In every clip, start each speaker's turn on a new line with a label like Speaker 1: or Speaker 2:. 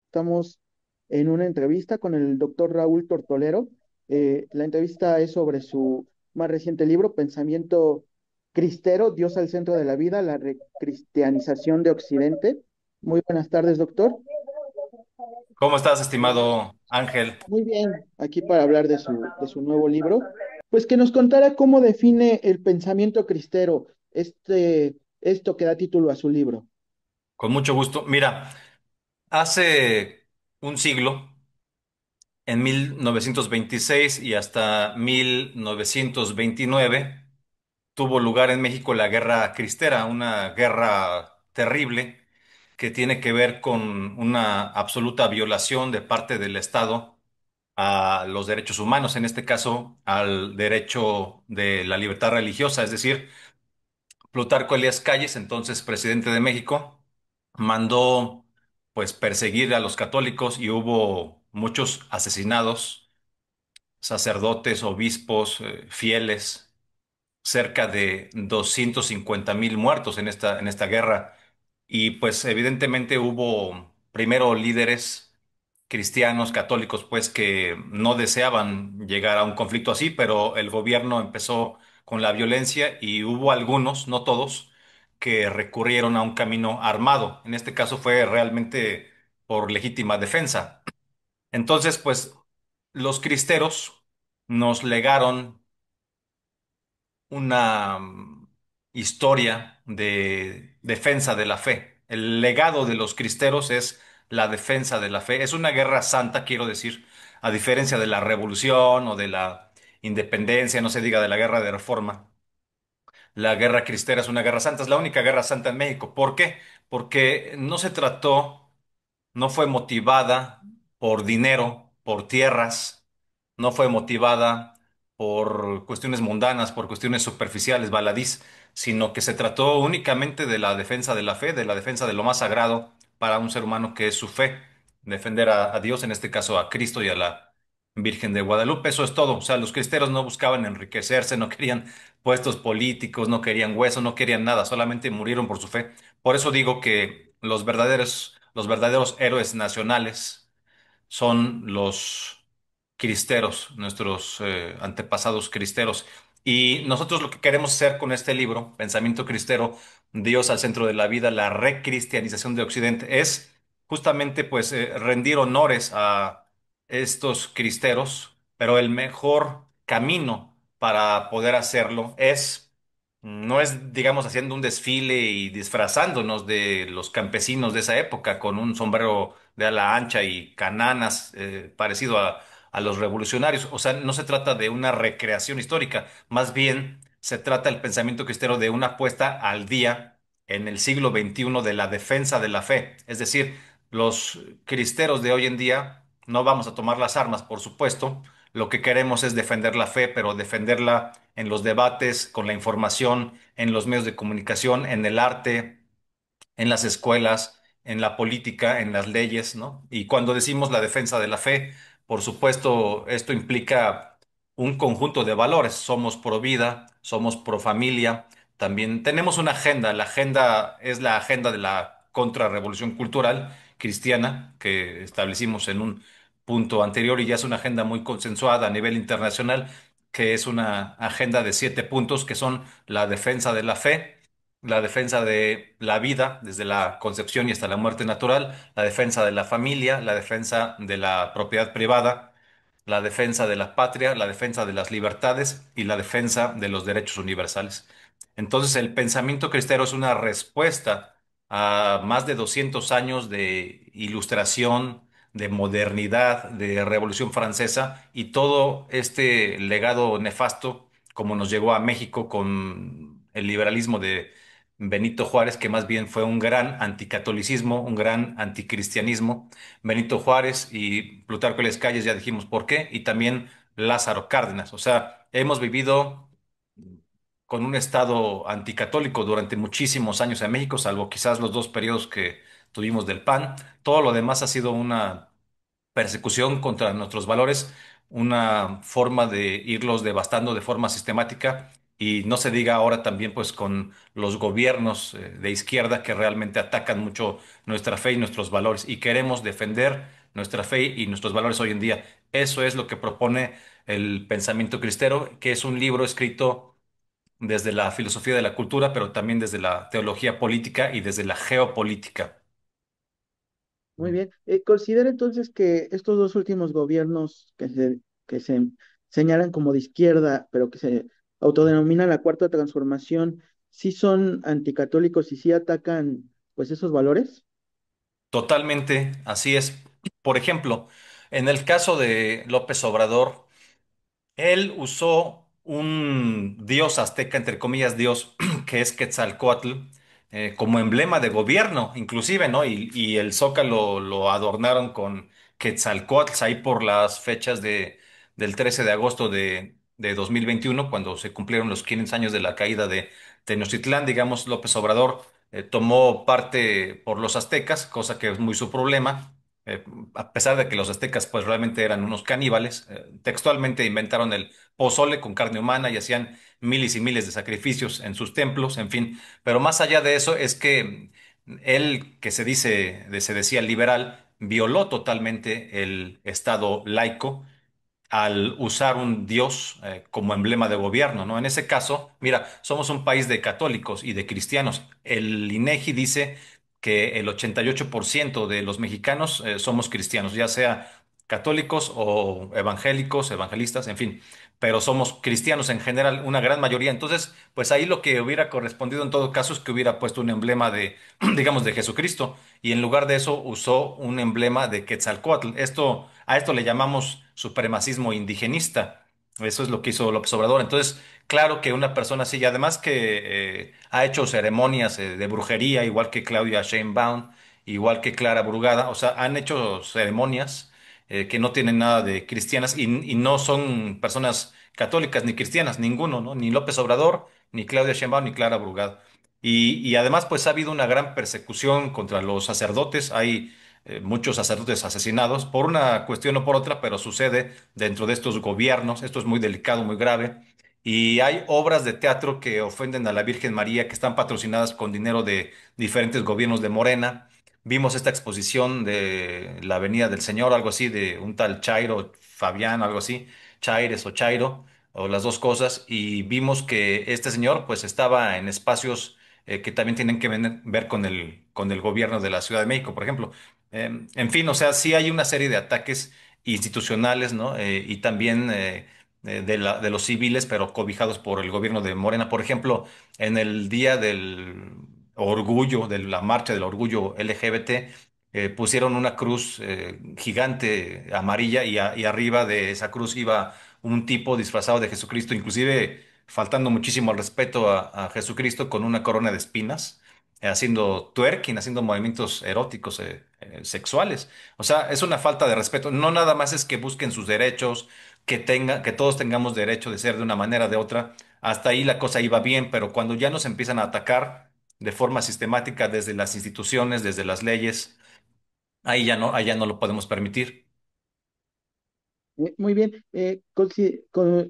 Speaker 1: Estamos en una entrevista con el doctor Raúl Tortolero. La entrevista es sobre su más reciente libro, Pensamiento Cristero, Dios al centro de la vida, la recristianización de Occidente. Muy buenas tardes, doctor.
Speaker 2: ¿Cómo estás, estimado Ángel?
Speaker 1: Muy bien, aquí para hablar de su nuevo libro. Pues que nos contara cómo define el pensamiento cristero, esto que da título a su libro.
Speaker 2: Con mucho gusto. Mira, hace un siglo, en 1926 y hasta 1929, tuvo lugar en México la Guerra Cristera, una guerra terrible que tiene que ver con una absoluta violación de parte del Estado a los derechos humanos, en este caso al derecho de la libertad religiosa, es decir, Plutarco Elías Calles, entonces presidente de México, mandó pues perseguir a los católicos y hubo muchos asesinados, sacerdotes, obispos, fieles, cerca de 250,000 muertos en esta guerra. Y pues evidentemente hubo primero líderes cristianos, católicos, pues que no deseaban llegar a un conflicto así, pero el gobierno empezó con la violencia y hubo algunos, no todos, que recurrieron a un camino armado. En este caso fue realmente por legítima defensa. Entonces, pues los cristeros nos legaron una historia de defensa de la fe. El legado de los cristeros es la defensa de la fe. Es una guerra santa, quiero decir, a diferencia de la revolución o de la independencia, no se diga de la guerra de reforma. La guerra cristera es una guerra santa, es la única guerra santa en México. ¿Por qué? Porque no se trató, no fue motivada por dinero, por tierras, no fue motivada por cuestiones mundanas, por cuestiones superficiales, baladís, sino que se trató únicamente de la defensa de la fe, de la defensa de lo más sagrado para un ser humano que es su fe, defender a Dios, en este caso a Cristo y a la Virgen de Guadalupe. Eso es todo. O sea, los cristeros no buscaban enriquecerse, no querían puestos políticos, no querían hueso, no querían nada, solamente murieron por su fe. Por eso digo que los verdaderos héroes nacionales son los cristeros, nuestros antepasados cristeros. Y nosotros lo que queremos hacer con este libro, Pensamiento Cristero, Dios al centro de la vida, la recristianización de Occidente, es justamente pues rendir honores a estos cristeros, pero el mejor camino para poder hacerlo no es, digamos, haciendo un desfile y disfrazándonos de los campesinos de esa época con un sombrero de ala ancha y cananas parecido a los revolucionarios. O sea, no se trata de una recreación histórica, más bien se trata el pensamiento cristero de una puesta al día en el siglo XXI de la defensa de la fe. Es decir, los cristeros de hoy en día no vamos a tomar las armas, por supuesto. Lo que queremos es defender la fe, pero defenderla en los debates, con la información, en los medios de comunicación, en el arte, en las escuelas, en la política, en las leyes, ¿no? Y cuando decimos la defensa de la fe, por supuesto, esto implica un conjunto de valores. Somos pro vida, somos pro familia, también tenemos una agenda. La agenda es la agenda de la contrarrevolución cultural cristiana que establecimos en un punto anterior y ya es una agenda muy consensuada a nivel internacional, que es una agenda de 7 puntos que son la defensa de la fe, la defensa de la vida desde la concepción y hasta la muerte natural, la defensa de la familia, la defensa de la propiedad privada, la defensa de la patria, la defensa de las libertades y la defensa de los derechos universales. Entonces, el pensamiento cristero es una respuesta a más de 200 años de ilustración, de modernidad, de Revolución Francesa y todo este legado nefasto como nos llegó a México con el liberalismo de Benito Juárez, que más bien fue un gran anticatolicismo, un gran anticristianismo. Benito Juárez y Plutarco Elías Calles, ya dijimos por qué, y también Lázaro Cárdenas. O sea, hemos vivido con un estado anticatólico durante muchísimos años en México, salvo quizás los 2 periodos que tuvimos del PAN. Todo lo demás ha sido una persecución contra nuestros valores, una forma de irlos devastando de forma sistemática y no se diga ahora también pues con los gobiernos de izquierda que realmente atacan mucho nuestra fe y nuestros valores y queremos defender nuestra fe y nuestros valores hoy en día. Eso es lo que propone el pensamiento cristero, que es un libro escrito desde la filosofía de la cultura, pero también desde la teología política y desde la geopolítica.
Speaker 1: Muy bien. ¿Considera entonces que estos dos últimos gobiernos que se señalan como de izquierda, pero que se autodenominan la Cuarta Transformación, sí son anticatólicos y sí atacan pues esos valores?
Speaker 2: Totalmente, así es. Por ejemplo, en el caso de López Obrador, él usó un dios azteca, entre comillas, dios, que es Quetzalcóatl, como emblema de gobierno, inclusive, ¿no? Y el Zócalo lo adornaron con Quetzalcóatl ahí por las fechas del 13 de agosto de 2021, cuando se cumplieron los 500 años de la caída de Tenochtitlán. Digamos, López Obrador tomó parte por los aztecas, cosa que es muy su problema, a pesar de que los aztecas pues realmente eran unos caníbales. Textualmente inventaron el pozole con carne humana y hacían miles y miles de sacrificios en sus templos, en fin. Pero más allá de eso es que él, que se decía liberal, violó totalmente el Estado laico al usar un dios como emblema de gobierno, ¿no? En ese caso, mira, somos un país de católicos y de cristianos. El INEGI dice que el 88% de los mexicanos somos cristianos, ya sea católicos o evangélicos, evangelistas, en fin, pero somos cristianos en general, una gran mayoría. Entonces, pues ahí lo que hubiera correspondido en todo caso es que hubiera puesto un emblema de, digamos, de Jesucristo, y en lugar de eso usó un emblema de Quetzalcóatl. A esto le llamamos supremacismo indigenista. Eso es lo que hizo López Obrador. Entonces, claro que una persona así, y además que ha hecho ceremonias de brujería, igual que Claudia Sheinbaum, igual que Clara Brugada, o sea, han hecho ceremonias que no tienen nada de cristianas y no son personas católicas ni cristianas, ninguno, ¿no? Ni López Obrador, ni Claudia Sheinbaum, ni Clara Brugada. Y además, pues ha habido una gran persecución contra los sacerdotes. Hay muchos sacerdotes asesinados por una cuestión o por otra, pero sucede dentro de estos gobiernos. Esto es muy delicado, muy grave. Y hay obras de teatro que ofenden a la Virgen María, que están patrocinadas con dinero de diferentes gobiernos de Morena. Vimos esta exposición de la Avenida del Señor, algo así, de un tal Chairo, Fabián, algo así, Chaires o Chairo, o las dos cosas, y vimos que este señor pues estaba en espacios que también tienen que ver con el gobierno de la Ciudad de México, por ejemplo. En fin, o sea, sí hay una serie de ataques institucionales, ¿no? Y también de los civiles, pero cobijados por el gobierno de Morena. Por ejemplo, en el día del orgullo, de la marcha del orgullo LGBT, pusieron una cruz gigante amarilla y arriba de esa cruz iba un tipo disfrazado de Jesucristo, inclusive faltando muchísimo al respeto a Jesucristo con una corona de espinas, haciendo twerking, haciendo movimientos eróticos, sexuales. O sea, es una falta de respeto. No nada más es que busquen sus derechos, que todos tengamos derecho de ser de una manera o de otra. Hasta ahí la cosa iba bien, pero cuando ya nos empiezan a atacar de forma sistemática desde las instituciones, desde las leyes, ahí ya no lo podemos permitir.
Speaker 1: Muy bien.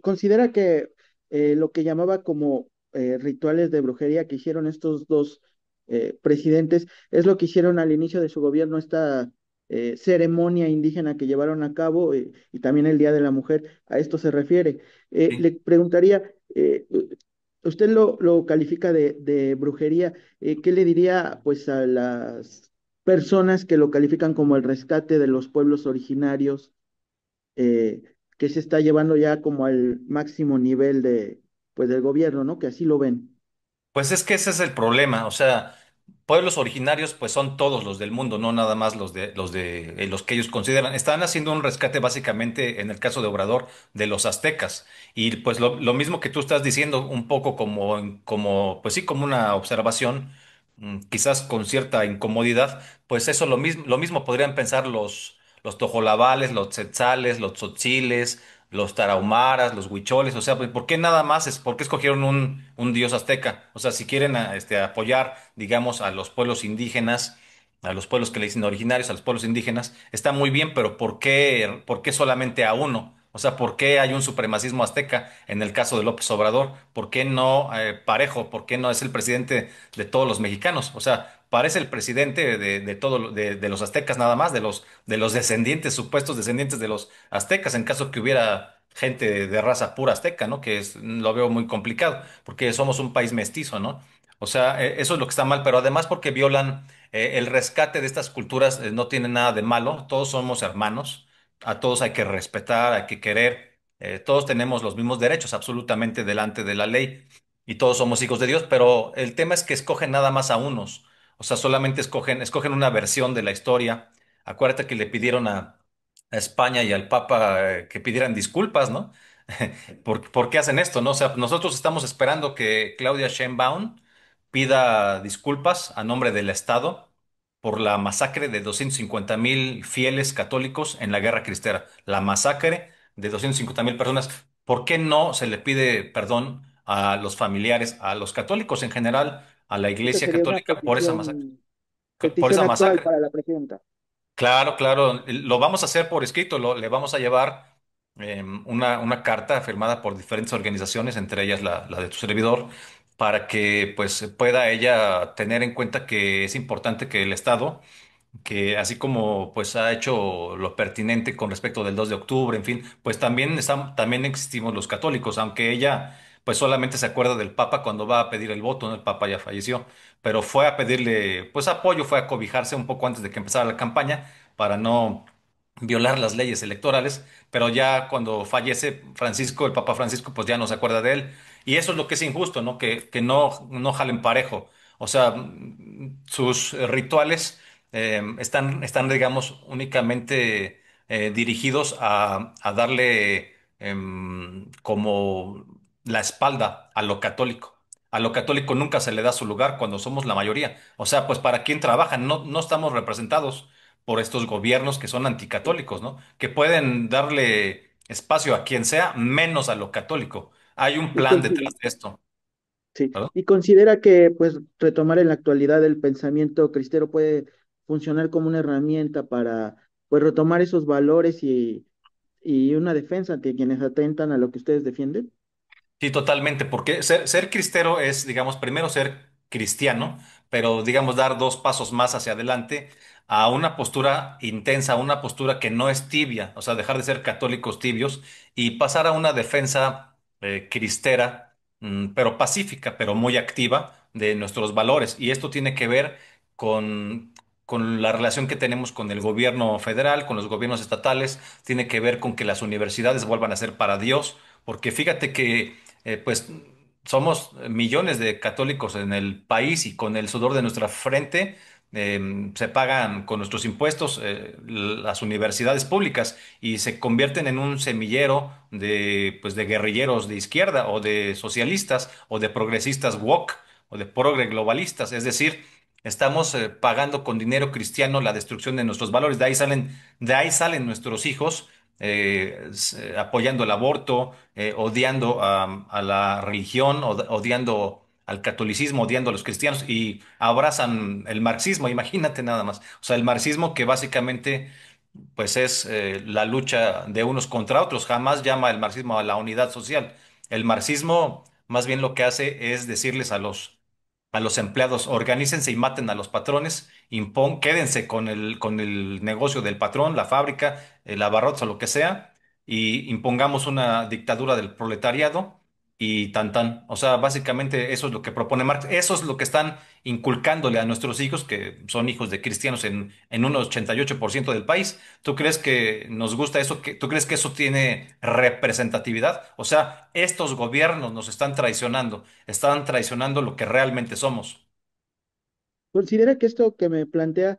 Speaker 1: ¿Considera que lo que llamaba como rituales de brujería que hicieron estos dos presidentes es lo que hicieron al inicio de su gobierno, esta ceremonia indígena que llevaron a cabo y también el Día de la Mujer? ¿A esto se refiere? Le
Speaker 2: Sí.
Speaker 1: preguntaría, usted lo califica de brujería, ¿qué le diría pues a las personas que lo califican como el rescate de los pueblos originarios? eh, que se está llevando ya como al máximo nivel pues, del gobierno, ¿no? Que así lo ven.
Speaker 2: Pues es que ese es el problema, o sea, pueblos originarios pues son todos los del mundo, no nada más los que ellos consideran. Están haciendo un rescate básicamente en el caso de Obrador de los aztecas y pues lo mismo que tú estás diciendo un poco pues sí, como una observación, quizás con cierta incomodidad, pues eso lo mismo podrían pensar los tojolabales, los tzetzales, los tzotziles, los tarahumaras, los huicholes. O sea, pues, ¿por qué nada más por qué escogieron un dios azteca? O sea, si quieren apoyar, digamos, a los pueblos indígenas, a los pueblos que le dicen originarios, a los pueblos indígenas, está muy bien, pero por qué solamente a uno? O sea, ¿por qué hay un supremacismo azteca en el caso de López Obrador? ¿Por qué no Parejo? ¿Por qué no es el presidente de todos los mexicanos? O sea, parece el presidente de todo, de los aztecas nada más, de los descendientes, supuestos descendientes de los aztecas, en caso que hubiera gente de raza pura azteca, ¿no? Lo veo muy complicado, porque somos un país mestizo, ¿no? O sea, eso es lo que está mal, pero además porque violan el rescate de estas culturas, no tiene nada de malo, todos somos hermanos, a todos hay que respetar, hay que querer, todos tenemos los mismos derechos absolutamente delante de la ley y todos somos hijos de Dios, pero el tema es que escogen nada más a unos, o sea, solamente escogen una versión de la historia. Acuérdate que le pidieron a España y al Papa que pidieran disculpas, ¿no? ¿Por qué hacen esto, no? O sea, nosotros estamos esperando que Claudia Sheinbaum pida disculpas a nombre del Estado por la masacre de 250,000 fieles católicos en la Guerra Cristera. La masacre de 250,000 personas. ¿Por qué no se le pide perdón a los familiares, a los católicos en general, a la
Speaker 1: Esa
Speaker 2: Iglesia
Speaker 1: sería una
Speaker 2: Católica por esa masacre? Por
Speaker 1: petición
Speaker 2: esa
Speaker 1: actual
Speaker 2: masacre.
Speaker 1: para la presidenta.
Speaker 2: Claro, claro, lo vamos a hacer por escrito, le vamos a llevar una carta firmada por diferentes organizaciones, entre ellas la de tu servidor, para que pues pueda ella tener en cuenta que es importante que el Estado, que así como pues ha hecho lo pertinente con respecto del 2 de octubre, en fin, pues también existimos los católicos, aunque ella pues solamente se acuerda del Papa cuando va a pedir el voto, ¿no? El Papa ya falleció, pero fue a pedirle pues apoyo, fue a cobijarse un poco antes de que empezara la campaña para no violar las leyes electorales, pero ya cuando fallece Francisco, el Papa Francisco, pues ya no se acuerda de él. Y eso es lo que es injusto, ¿no? Que no jalen parejo. O sea, sus rituales digamos, únicamente dirigidos a darle como la espalda a lo católico. A lo católico nunca se le da su lugar cuando somos la mayoría. O sea, pues ¿para quién trabajan? No estamos representados por estos gobiernos que son anticatólicos, ¿no? Que pueden darle espacio a quien sea, menos a lo católico. Hay un
Speaker 1: Y
Speaker 2: plan detrás
Speaker 1: consi-
Speaker 2: de esto.
Speaker 1: sí,
Speaker 2: ¿Verdad?
Speaker 1: y considera que pues retomar en la actualidad el pensamiento cristero puede funcionar como una herramienta para pues retomar esos valores y una defensa ante quienes atentan a lo que ustedes defienden.
Speaker 2: Sí, totalmente, porque ser cristero es, digamos, primero ser cristiano, pero digamos dar dos pasos más hacia adelante a una postura intensa, a una postura que no es tibia, o sea, dejar de ser católicos tibios y pasar a una defensa cristera, pero pacífica, pero muy activa de nuestros valores. Y esto tiene que ver con, con la relación que tenemos con el gobierno federal, con los gobiernos estatales, tiene que ver con que las universidades vuelvan a ser para Dios, porque fíjate que pues somos millones de católicos en el país y con el sudor de nuestra frente se pagan con nuestros impuestos las universidades públicas y se convierten en un semillero pues, de guerrilleros de izquierda o de socialistas o de progresistas woke o de progre globalistas. Es decir, estamos pagando con dinero cristiano la destrucción de nuestros valores. De ahí salen nuestros hijos apoyando el aborto, odiando a la religión, odiando al catolicismo, odiando a los cristianos y abrazan el marxismo, imagínate nada más. O sea, el marxismo que básicamente pues es la lucha de unos contra otros, jamás llama el marxismo a la unidad social. El marxismo más bien lo que hace es decirles a los empleados, organícense y maten a los patrones, quédense con el negocio del patrón, la fábrica, el abarrotes o lo que sea, y impongamos una dictadura del proletariado y tan tan. O sea, básicamente eso es lo que propone Marx, eso es lo que están inculcándole a nuestros hijos, que son hijos de cristianos en un 88% del país. ¿Tú crees que nos gusta eso? ¿Tú crees que eso tiene representatividad? O sea, estos gobiernos nos están traicionando lo que realmente somos.
Speaker 1: ¿Considera que esto que me plantea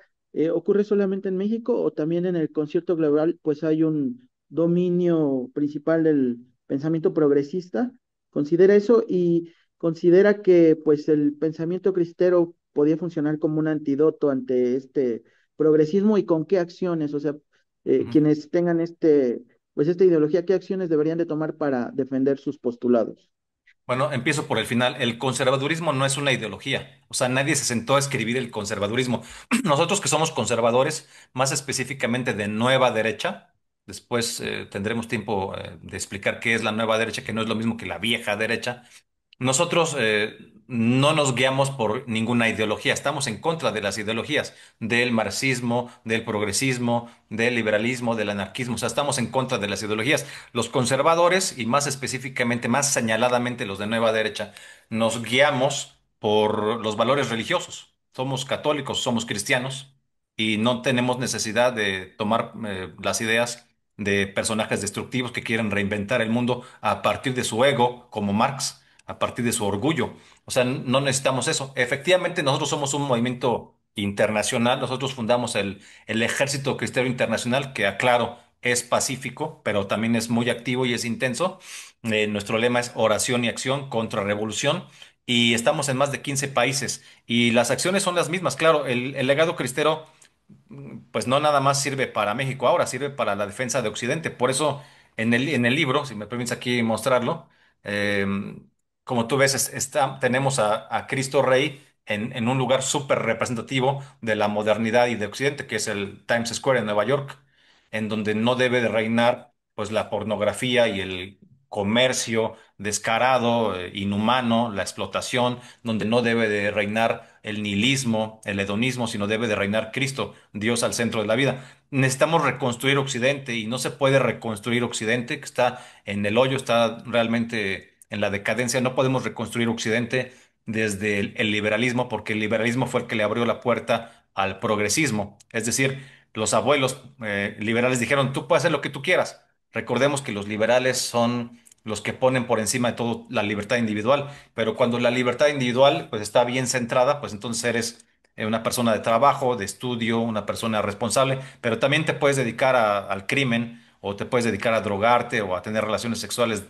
Speaker 1: ocurre solamente en México o también en el concierto global, pues hay un dominio principal del pensamiento progresista? ¿Considera eso y considera que pues el pensamiento cristero podía funcionar como un antídoto ante este progresismo y con qué acciones? O sea,
Speaker 2: Ujú.
Speaker 1: quienes tengan pues esta ideología, ¿qué acciones deberían de tomar para defender sus postulados?
Speaker 2: Bueno, empiezo por el final. El conservadurismo no es una ideología. O sea, nadie se sentó a escribir el conservadurismo. Nosotros que somos conservadores, más específicamente de nueva derecha, Después tendremos tiempo de explicar qué es la nueva derecha, que no es lo mismo que la vieja derecha. Nosotros no nos guiamos por ninguna ideología, estamos en contra de las ideologías, del marxismo, del progresismo, del liberalismo, del anarquismo, o sea, estamos en contra de las ideologías. Los conservadores, y más específicamente, más señaladamente los de nueva derecha, nos guiamos por los valores religiosos. Somos católicos, somos cristianos, y no tenemos necesidad de tomar las ideas de personajes destructivos que quieren reinventar el mundo a partir de su ego, como Marx, a partir de su orgullo. O sea, no necesitamos eso. Efectivamente, nosotros somos un movimiento internacional. Nosotros fundamos el Ejército Cristiano Internacional, que aclaro, es pacífico, pero también es muy activo y es intenso. Nuestro lema es oración y acción contra revolución. Y estamos en más de 15 países. Y las acciones son las mismas. Claro, el legado cristero pues no nada más sirve para México ahora, sirve para la defensa de Occidente. Por eso en el libro, si me permites aquí mostrarlo, eh, como tú ves, tenemos a Cristo Rey en un lugar súper representativo de la modernidad y de Occidente, que es el Times Square en Nueva York, en donde no debe de reinar pues la pornografía y el comercio descarado, inhumano, la explotación, donde no debe de reinar el nihilismo, el hedonismo, sino debe de reinar Cristo, Dios al centro de la vida. Necesitamos reconstruir Occidente y no se puede reconstruir Occidente, que está en el hoyo, está realmente en la decadencia. No podemos reconstruir Occidente desde el liberalismo, porque el liberalismo fue el que le abrió la puerta al progresismo. Es decir, los abuelos liberales dijeron, tú puedes hacer lo que tú quieras. Recordemos que los liberales son los que ponen por encima de todo la libertad individual, pero cuando la libertad individual pues está bien centrada, pues entonces eres una persona de trabajo, de estudio, una persona responsable, pero también te puedes dedicar al crimen o te puedes dedicar a drogarte o a tener relaciones sexuales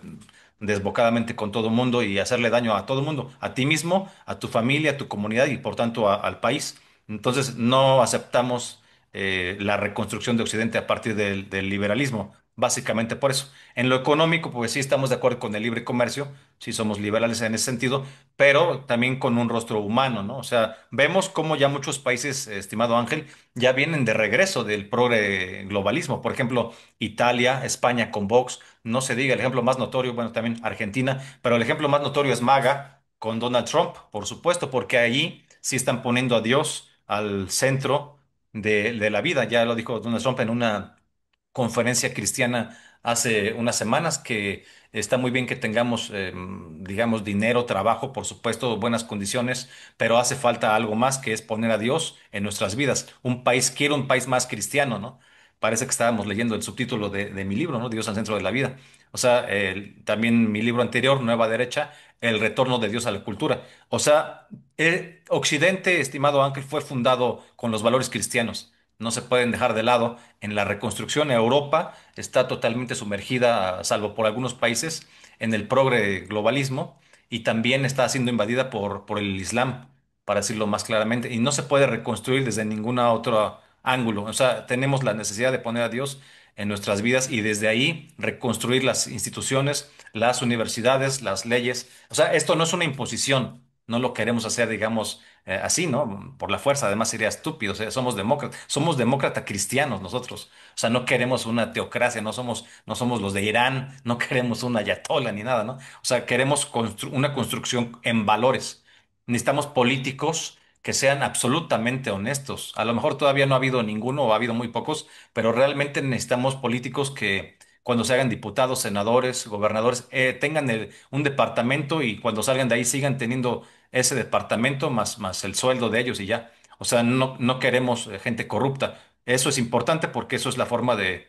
Speaker 2: desbocadamente con todo el mundo y hacerle daño a todo el mundo, a ti mismo, a tu familia, a tu comunidad y por tanto al país. Entonces no aceptamos la reconstrucción de Occidente a partir del liberalismo, básicamente por eso. En lo económico, pues sí estamos de acuerdo con el libre comercio, sí somos liberales en ese sentido, pero también con un rostro humano, ¿no? O sea, vemos cómo ya muchos países, estimado Ángel, ya vienen de regreso del progre globalismo. Por ejemplo, Italia, España con Vox, no se diga, el ejemplo más notorio, bueno, también Argentina, pero el ejemplo más notorio es MAGA con Donald Trump, por supuesto, porque allí sí están poniendo a Dios al centro de la vida. Ya lo dijo Donald Trump en una conferencia cristiana hace unas semanas, que está muy bien que tengamos, digamos, dinero, trabajo, por supuesto, buenas condiciones, pero hace falta algo más, que es poner a Dios en nuestras vidas. Quiero un país más cristiano, ¿no? Parece que estábamos leyendo el subtítulo de mi libro, ¿no? Dios al centro de la vida. O sea, también mi libro anterior, Nueva Derecha, el retorno de Dios a la cultura. O sea, Occidente, estimado Ángel, fue fundado con los valores cristianos. No se pueden dejar de lado. En la reconstrucción, Europa está totalmente sumergida, salvo por algunos países, en el progre globalismo, y también está siendo invadida por el Islam, para decirlo más claramente, y no se puede reconstruir desde ningún otro ángulo. O sea, tenemos la necesidad de poner a Dios en nuestras vidas y desde ahí reconstruir las instituciones, las universidades, las leyes. O sea, esto no es una imposición. No lo queremos hacer, digamos, así, ¿no? Por la fuerza, además sería estúpido. O sea, somos demócrata cristianos nosotros. O sea, no queremos una teocracia, no somos los de Irán, no queremos una ayatola ni nada, ¿no? O sea, queremos una construcción en valores. Necesitamos políticos que sean absolutamente honestos. A lo mejor todavía no ha habido ninguno o ha habido muy pocos, pero realmente necesitamos políticos que cuando se hagan diputados, senadores, gobernadores, tengan un departamento y cuando salgan de ahí sigan teniendo ese departamento más el sueldo de ellos y ya. O sea, no queremos gente corrupta. Eso es importante porque eso es la forma de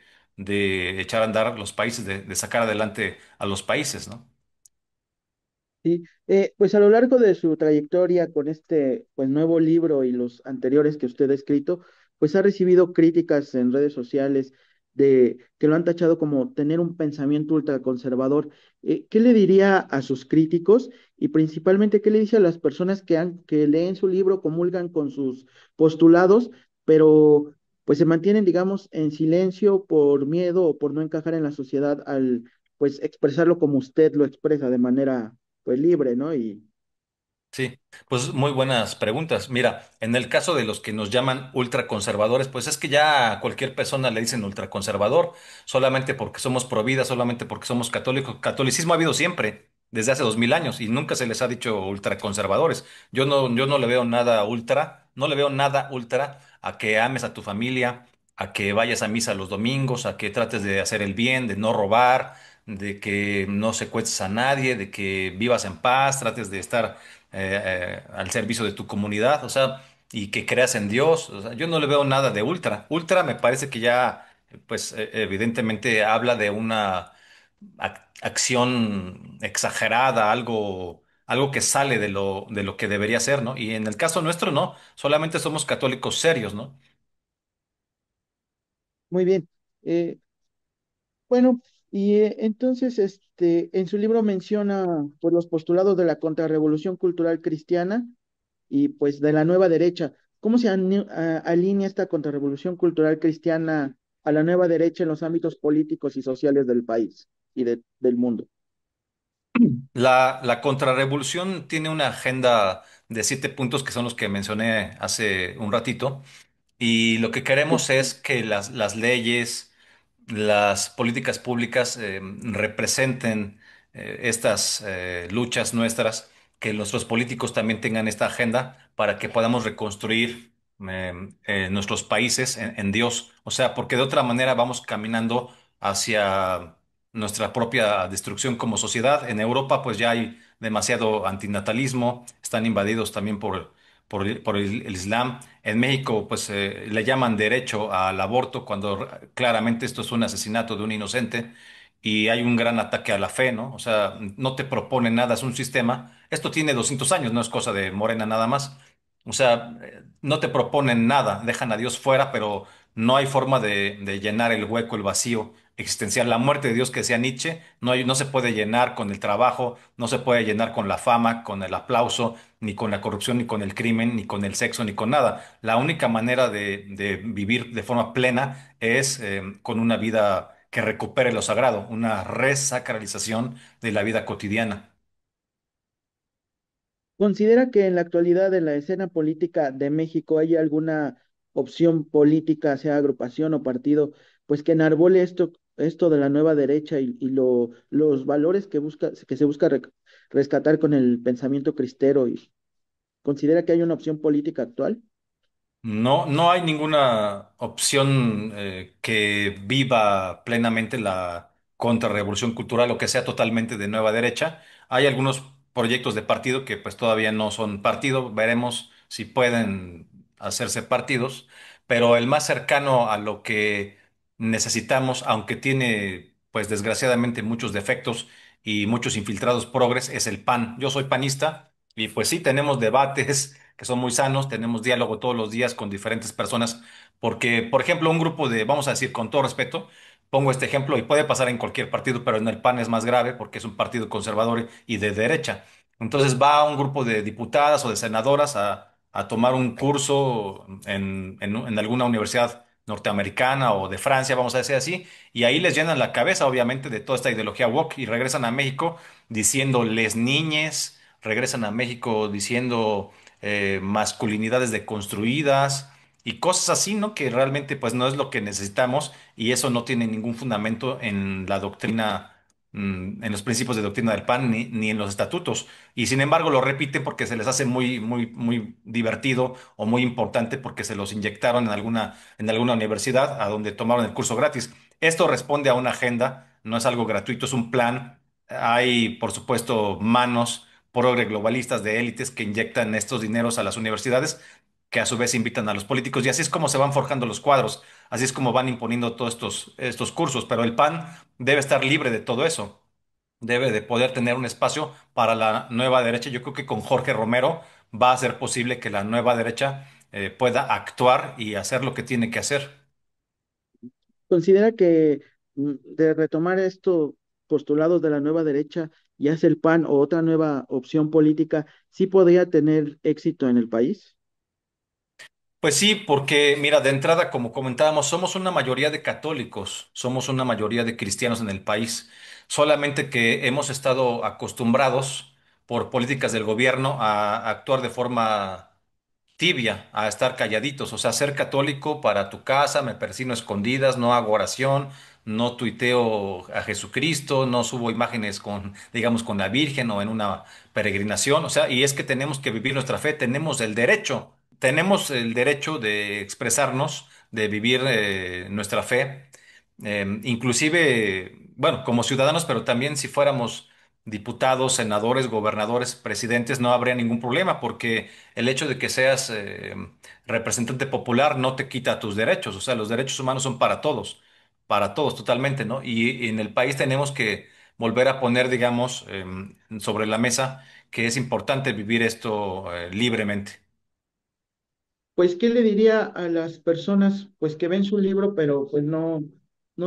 Speaker 2: echar a andar los países, de sacar adelante a los países, ¿no?
Speaker 1: Sí, pues a lo largo de su trayectoria con este pues nuevo libro y los anteriores que usted ha escrito, pues ha recibido críticas en redes sociales de que lo han tachado como tener un pensamiento ultraconservador. ¿Qué le diría a sus críticos y principalmente qué le dice a las personas que leen su libro, comulgan con sus postulados, pero pues se mantienen, digamos, en silencio por miedo o por no encajar en la sociedad al pues expresarlo como usted lo expresa de manera pues libre, ¿no?
Speaker 2: Sí, pues muy buenas preguntas. Mira, en el caso de los que nos llaman ultraconservadores, pues es que ya a cualquier persona le dicen ultraconservador, solamente porque somos pro vida, solamente porque somos católicos. Catolicismo ha habido siempre, desde hace 2000 años, y nunca se les ha dicho ultraconservadores. Yo no le veo nada ultra, no le veo nada ultra a que ames a tu familia, a que vayas a misa los domingos, a que trates de hacer el bien, de no robar, de que no secuestres a nadie, de que vivas en paz, trates de estar al servicio de tu comunidad, o sea, y que creas en Dios. O sea, yo no le veo nada de ultra. Ultra me parece que ya, pues, evidentemente habla de una acción exagerada, algo que sale de lo que debería ser, ¿no? Y en el caso nuestro, no, solamente somos católicos serios, ¿no?
Speaker 1: Muy bien. Eh, bueno, y entonces, en su libro menciona pues los postulados de la contrarrevolución cultural cristiana y pues de la nueva derecha. ¿Cómo se alinea esta contrarrevolución cultural cristiana a la nueva derecha en los ámbitos políticos y sociales del país y del mundo?
Speaker 2: La contrarrevolución tiene una agenda de 7 puntos que son los que mencioné hace un ratito. Y lo que
Speaker 1: Sí.
Speaker 2: queremos es que las leyes, las políticas públicas representen estas luchas nuestras, que nuestros políticos también tengan esta agenda para que podamos reconstruir nuestros países en Dios. O sea, porque de otra manera vamos caminando hacia nuestra propia destrucción como sociedad. En Europa pues ya hay demasiado antinatalismo, están invadidos también por el Islam. En México, pues le llaman derecho al aborto cuando claramente esto es un asesinato de un inocente y hay un gran ataque a la fe, ¿no? O sea, no te propone nada, es un sistema. Esto tiene 200 años, no es cosa de Morena nada más. O sea, no te proponen nada, dejan a Dios fuera, pero no hay forma de llenar el hueco, el vacío existencial. La muerte de Dios que decía Nietzsche, no se puede llenar con el trabajo, no se puede llenar con la fama, con el aplauso, ni con la corrupción, ni con el crimen, ni con el sexo, ni con nada. La única manera de vivir de forma plena es con una vida que recupere lo sagrado, una resacralización de la vida cotidiana.
Speaker 1: ¿Considera que en la actualidad en la escena política de México hay alguna opción política, sea agrupación o partido, pues que enarbole esto de la nueva derecha y los valores que se busca rescatar con el pensamiento cristero? ¿Y considera que hay una opción política actual?
Speaker 2: No, no hay ninguna opción que viva plenamente la contrarrevolución cultural o que sea totalmente de nueva derecha. Hay algunos proyectos de partido que pues todavía no son partido. Veremos si pueden hacerse partidos, pero el más cercano a lo que necesitamos, aunque tiene pues desgraciadamente muchos defectos y muchos infiltrados progres, es el PAN. Yo soy panista y pues sí tenemos debates que son muy sanos, tenemos diálogo todos los días con diferentes personas, porque, por ejemplo, un grupo de, vamos a decir, con todo respeto, pongo este ejemplo y puede pasar en cualquier partido, pero en el PAN es más grave porque es un partido conservador y de derecha. Entonces va un grupo de diputadas o de senadoras a tomar un curso en alguna universidad norteamericana o de Francia, vamos a decir así, y ahí les llenan la cabeza, obviamente, de toda esta ideología woke y regresan a México diciendo les niñes, regresan a México diciendo masculinidades deconstruidas y cosas así, ¿no? Que realmente pues no es lo que necesitamos y eso no tiene ningún fundamento en la doctrina, en los principios de doctrina del PAN ni en los estatutos. Y sin embargo lo repiten porque se les hace muy, muy, muy divertido o muy importante porque se los inyectaron en alguna universidad a donde tomaron el curso gratis. Esto responde a una agenda, no es algo gratuito, es un plan. Hay, por supuesto, manos progre globalistas de élites que inyectan estos dineros a las universidades, que a su vez invitan a los políticos, y así es como se van forjando los cuadros, así es como van imponiendo todos estos cursos, pero el PAN debe estar libre de todo eso, debe de poder tener un espacio para la nueva derecha. Yo creo que con Jorge Romero va a ser posible que la nueva derecha pueda actuar y hacer lo que tiene que hacer.
Speaker 1: ¿Considera que de retomar estos postulados de la nueva derecha, ya sea el PAN o otra nueva opción política, sí podría tener éxito en el país?
Speaker 2: Pues sí, porque mira, de entrada, como comentábamos, somos una mayoría de católicos, somos una mayoría de cristianos en el país, solamente que hemos estado acostumbrados por políticas del gobierno a actuar de forma tibia, a estar calladitos, o sea, ser católico para tu casa, me persino a escondidas, no hago oración, no tuiteo a Jesucristo, no subo imágenes con, digamos, con la Virgen o en una peregrinación, o sea, y es que tenemos que vivir nuestra fe, tenemos el derecho de expresarnos, de vivir nuestra fe, inclusive, bueno, como ciudadanos, pero también si fuéramos diputados, senadores, gobernadores, presidentes, no habría ningún problema porque el hecho de que seas representante popular no te quita tus derechos, o sea, los derechos humanos son para todos totalmente, ¿no? Y en el país tenemos que volver a poner, digamos, sobre la mesa que es importante vivir esto libremente.
Speaker 1: Pues, ¿qué le diría a las personas pues que ven su libro, pero pues no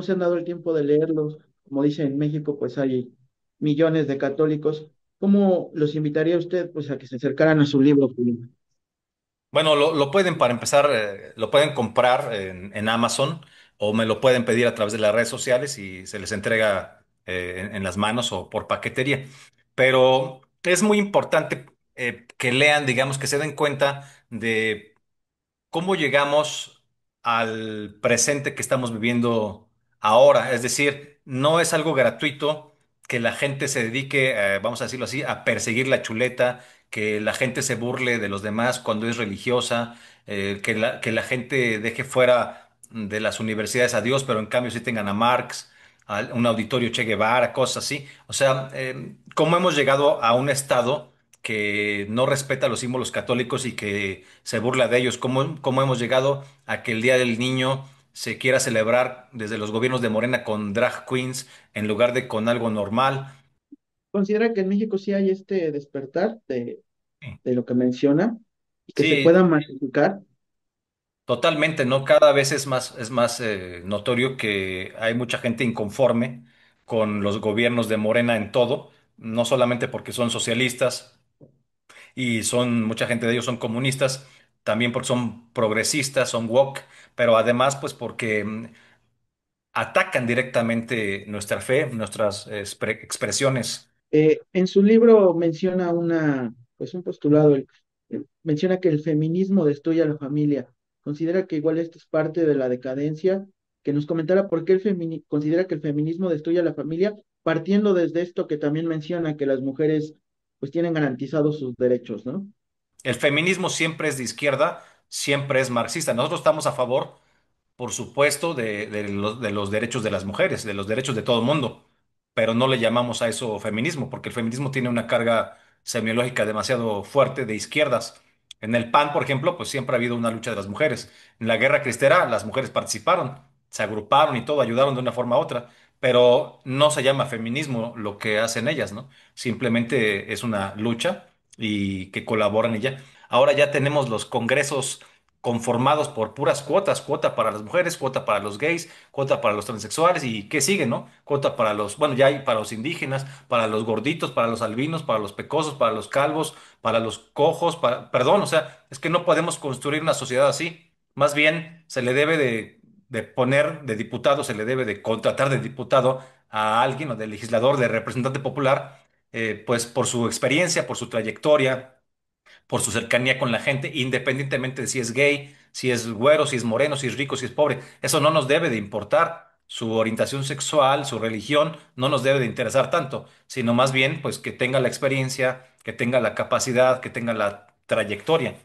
Speaker 1: se han dado el tiempo de leerlos? Como dice en México, pues hay millones de católicos. ¿Cómo los invitaría usted pues a que se acercaran a su libro, Julio?
Speaker 2: Bueno, lo pueden, para empezar, lo pueden comprar en Amazon o me lo pueden pedir a través de las redes sociales y se les entrega en las manos o por paquetería. Pero es muy importante que lean, digamos, que se den cuenta de cómo llegamos al presente que estamos viviendo ahora. Es decir, no es algo gratuito que la gente se dedique, vamos a decirlo así, a perseguir la chuleta, que la gente se burle de los demás cuando es religiosa, que la gente deje fuera de las universidades a Dios, pero en cambio sí tengan a Marx, a un auditorio Che Guevara, cosas así. O sea, cómo hemos llegado a un estado que no respeta los símbolos católicos y que se burla de ellos. Cómo hemos llegado a que el Día del Niño se quiera celebrar desde los gobiernos de Morena con drag queens en lugar de con algo normal?
Speaker 1: ¿Considera que en México sí hay este despertar
Speaker 2: Sí,
Speaker 1: de lo que menciona y que se
Speaker 2: sí,
Speaker 1: pueda masificar?
Speaker 2: totalmente, ¿no? Cada vez es más notorio que hay mucha gente inconforme con los gobiernos de Morena en todo, no solamente porque son socialistas y mucha gente de ellos son comunistas, también porque son progresistas, son woke, pero además pues porque atacan directamente nuestra fe, nuestras expresiones.
Speaker 1: En su libro menciona pues un postulado, menciona que el feminismo destruye a la familia. Considera que igual esto es parte de la decadencia, que nos comentara por qué considera que el feminismo destruye a la familia, partiendo desde esto que también menciona que las mujeres pues tienen garantizados sus derechos, ¿no?
Speaker 2: El feminismo siempre es de izquierda, siempre es marxista. Nosotros estamos a favor, por supuesto, de los derechos de las mujeres, de los derechos de todo el mundo, pero no le llamamos a eso feminismo, porque el feminismo tiene una carga semiológica demasiado fuerte de izquierdas. En el PAN, por ejemplo, pues siempre ha habido una lucha de las mujeres. En la guerra cristera, las mujeres participaron, se agruparon y todo, ayudaron de una forma u otra, pero no se llama feminismo lo que hacen ellas, ¿no? Simplemente es una lucha y que colaboran y ya. Ahora ya tenemos los congresos conformados por puras cuotas, cuota para las mujeres, cuota para los gays, cuota para los transexuales y qué sigue, ¿no? Cuota para los, bueno, ya hay para los indígenas, para los gorditos, para los albinos, para los pecosos, para los calvos, para los cojos, perdón, o sea, es que no podemos construir una sociedad así. Más bien se le debe de poner de diputado, se le debe de contratar de diputado a alguien o de legislador, de representante popular, pues por su experiencia, por su trayectoria, por su cercanía con la gente, independientemente de si es gay, si es güero, si es moreno, si es rico, si es pobre. Eso no nos debe de importar. Su orientación sexual, su religión, no nos debe de interesar tanto, sino más bien, pues que tenga la experiencia, que tenga la capacidad, que tenga la trayectoria.